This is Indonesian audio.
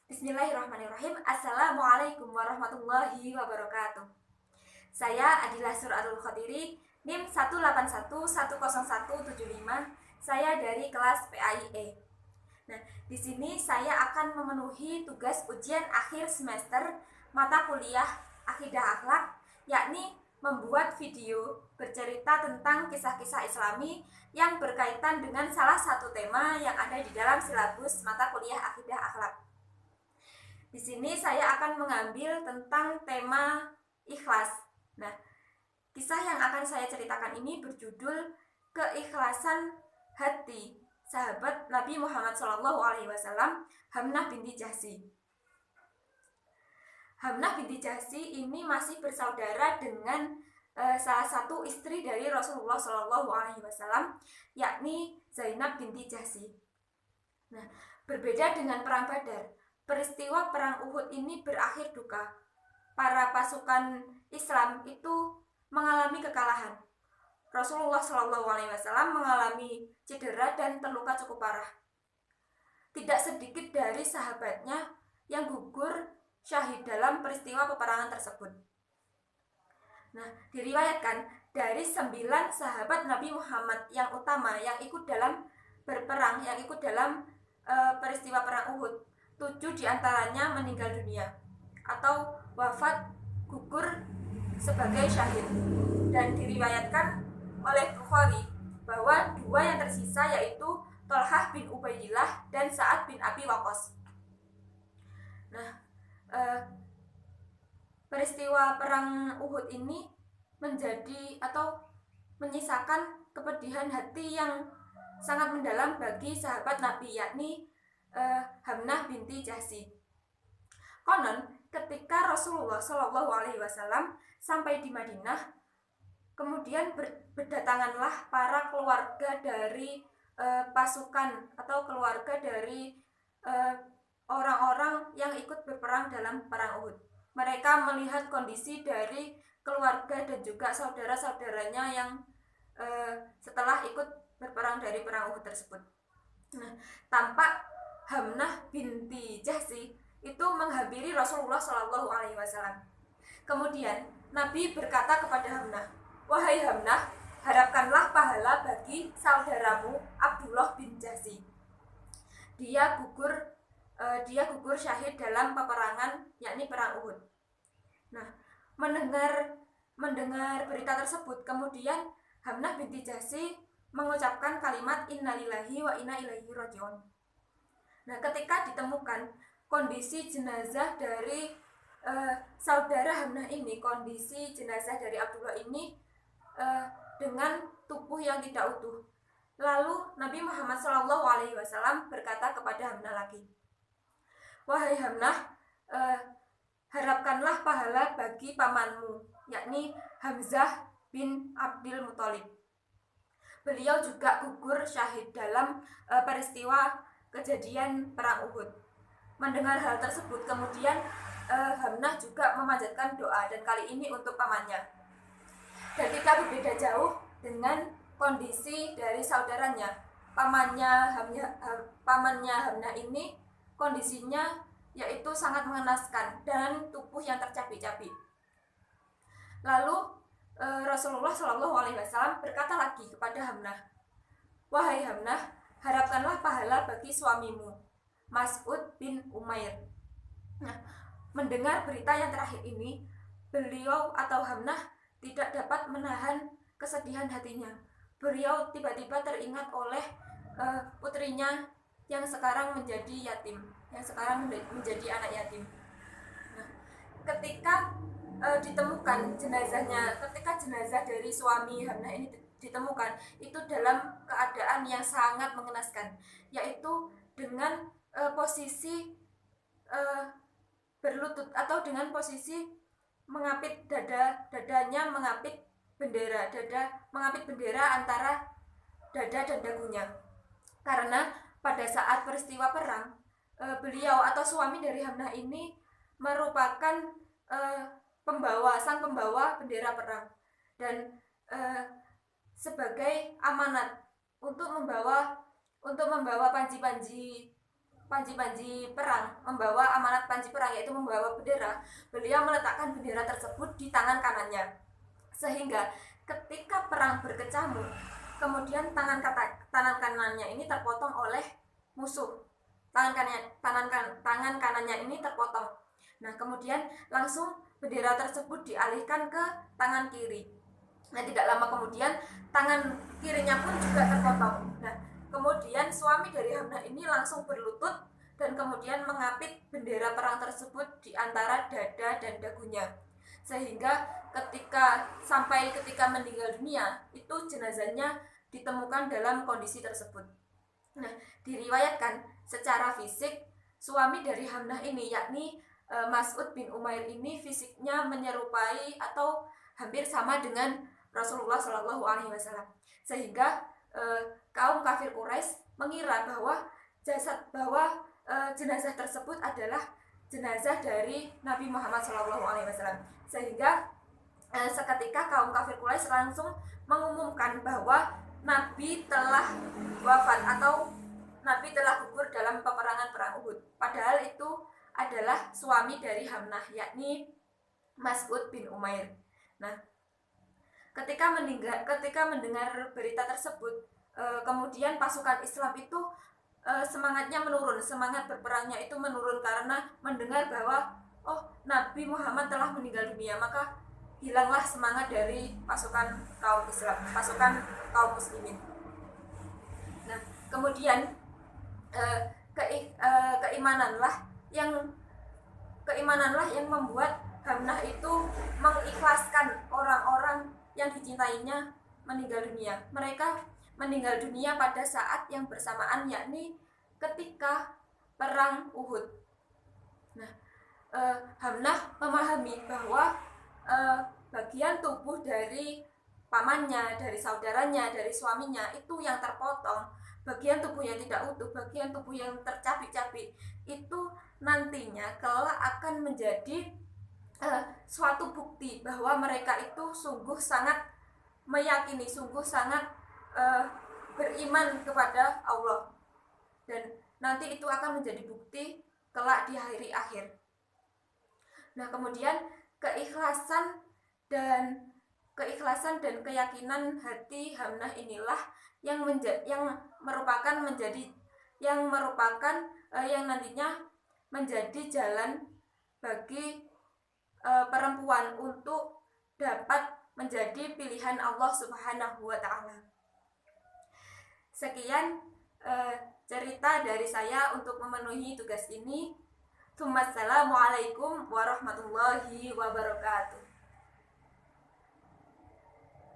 Bismillahirrahmanirrahim. Assalamualaikum warahmatullahi wabarakatuh. Saya Adilah Suratul Khotiri, NIM 181100175. Saya dari kelas PAIE. Nah, di sini saya akan memenuhi tugas ujian akhir semester mata kuliah Akidah Akhlak, yakni membuat video bercerita tentang kisah-kisah Islami yang berkaitan dengan salah satu tema yang ada di dalam silabus mata kuliah Akidah Akhlak. Di sini saya akan mengambil tentang tema ikhlas. Nah, kisah yang akan saya ceritakan ini berjudul Keikhlasan Hati Sahabat Nabi Muhammad SAW, Hamnah binti Jahsy. Hamnah binti Jahsy ini masih bersaudara dengan salah satu istri dari Rasulullah SAW, yakni Zainab binti Jahsy. Nah, berbeda dengan perang Badar, peristiwa perang Uhud ini berakhir duka. Para pasukan Islam itu mengalami kekalahan. Rasulullah SAW mengalami cedera dan terluka cukup parah. Tidak sedikit dari sahabatnya yang gugur syahid dalam peristiwa peperangan tersebut. Nah, diriwayatkan dari 9 sahabat Nabi Muhammad yang utama yang ikut dalam berperang, yang ikut dalam peristiwa perang Uhud, 7 diantaranya meninggal dunia atau wafat gugur sebagai syahid. Dan diriwayatkan oleh Bukhari bahwa 2 yang tersisa yaitu Thalhah bin Ubaidillah dan Sa'ad bin Abi Waqqas. Nah, peristiwa perang Uhud ini menjadi atau menyisakan kepedihan hati yang sangat mendalam bagi sahabat Nabi, yakni Hamnah binti Jahsy. Konon ketika Rasulullah SAW sampai di Madinah, kemudian berdatanganlah para keluarga dari pasukan atau keluarga dari orang-orang yang ikut berperang dalam perang Uhud. Mereka melihat kondisi dari keluarga dan juga saudara-saudaranya yang setelah ikut berperang dari perang Uhud tersebut. Nah, tampak Hamnah binti Jahsy itu menghampiri Rasulullah SAW. Kemudian Nabi berkata kepada Hamnah, "Wahai Hamnah, harapkanlah pahala bagi saudaramu Abdullah bin Jahsy. Dia gugur syahid dalam peperangan, yakni perang Uhud." Nah, mendengar berita tersebut, kemudian Hamnah binti Jahsy mengucapkan kalimat innalillahi wa inna ilaihi rajiun. Nah, ketika ditemukan kondisi jenazah dari saudara Hamnah ini, kondisi jenazah dari Abdullah ini dengan tubuh yang tidak utuh, lalu Nabi Muhammad SAW berkata kepada Hamnah lagi, "Wahai Hamnah, harapkanlah pahala bagi pamanmu, yakni Hamzah bin Abdul Muthalib. Beliau juga gugur syahid dalam peristiwa kejadian perang Uhud." Mendengar hal tersebut, kemudian Hamnah juga memanjatkan doa, dan kali ini untuk pamannya. Dan tidak berbeda jauh dengan kondisi dari saudaranya. Pamannya Hamnah ini kondisinya yaitu sangat mengenaskan dan tubuh yang tercabik-cabik. Lalu Rasulullah SAW berkata lagi kepada Hamnah, "Wahai Hamnah, harapkanlah pahala bagi suamimu, Mas'ud bin Umair." Nah, mendengar berita yang terakhir ini, beliau atau Hamnah tidak dapat menahan kesedihan hatinya. Beliau tiba-tiba teringat oleh putrinya yang sekarang menjadi yatim, yang sekarang menjadi anak yatim. Nah, ketika ditemukan jenazahnya, ketika jenazah dari suami Hamnah ini ditemukan, itu dalam keadaan yang sangat mengenaskan, yaitu dengan posisi berlutut atau dengan posisi mengapit dadanya mengapit bendera antara dada dan dagunya. Karena pada saat peristiwa perang, beliau atau suami dari Hamnah ini merupakan sang pembawa bendera perang, dan sebagai amanat untuk membawa panji-panji panji-panji perang, membawa amanat panji perang, yaitu membawa bendera. Beliau meletakkan bendera tersebut di tangan kanannya, sehingga ketika perang berkecamuk, kemudian tangan kanannya ini terpotong oleh musuh. Tangan kanannya ini terpotong. Nah, kemudian langsung bendera tersebut dialihkan ke tangan kiri. Nah, tidak lama kemudian tangan kirinya pun juga terpotong. Nah, kemudian suami dari Hamnah ini langsung berlutut dan kemudian mengapit bendera perang tersebut di antara dada dan dagunya. Sehingga ketika meninggal dunia, itu jenazahnya ditemukan dalam kondisi tersebut. Nah, diriwayatkan secara fisik suami dari Hamnah ini, yakni Mas'ud bin Umair ini, fisiknya menyerupai atau hampir sama dengan Rasulullah Shallallahu Alaihi Wasallam, sehingga kaum kafir Quraisy mengira bahwa jenazah tersebut adalah jenazah dari Nabi Muhammad Shallallahu Alaihi Wasallam, sehingga seketika kaum kafir Quraisy langsung mengumumkan bahwa Nabi telah wafat atau Nabi telah gugur dalam peperangan perang Uhud. Padahal itu adalah suami dari Hamnah, yakni Mas'ud bin Umair. Nah, ketika mendengar berita tersebut, kemudian pasukan Islam itu semangatnya menurun, semangat berperangnya itu menurun karena mendengar bahwa Nabi Muhammad telah meninggal dunia, maka hilanglah semangat dari pasukan kaum Islam, pasukan kaum muslimin. Nah, kemudian keimananlah yang membuat Hamnah itu mengikhlaskan orang-orang yang dicintainya meninggal dunia. Mereka meninggal dunia pada saat yang bersamaan, yakni ketika perang Uhud. Nah, Hamnah memahami bahwa bagian tubuh dari pamannya, dari saudaranya, dari suaminya itu yang terpotong, bagian tubuh yang tidak utuh, bagian tubuh yang tercabik-cabik, itu nantinya kelak akan menjadi suatu bukti bahwa mereka itu sungguh sangat meyakini, sungguh sangat beriman kepada Allah, dan nanti itu akan menjadi bukti kelak di hari akhir. Nah, kemudian keikhlasan dan keyakinan hati Hamnah inilah yang nantinya menjadi jalan bagi perempuan untuk dapat menjadi pilihan Allah Subhanahu wa Ta'ala. Sekian cerita dari saya untuk memenuhi tugas ini. Assalamualaikum warahmatullahi wabarakatuh.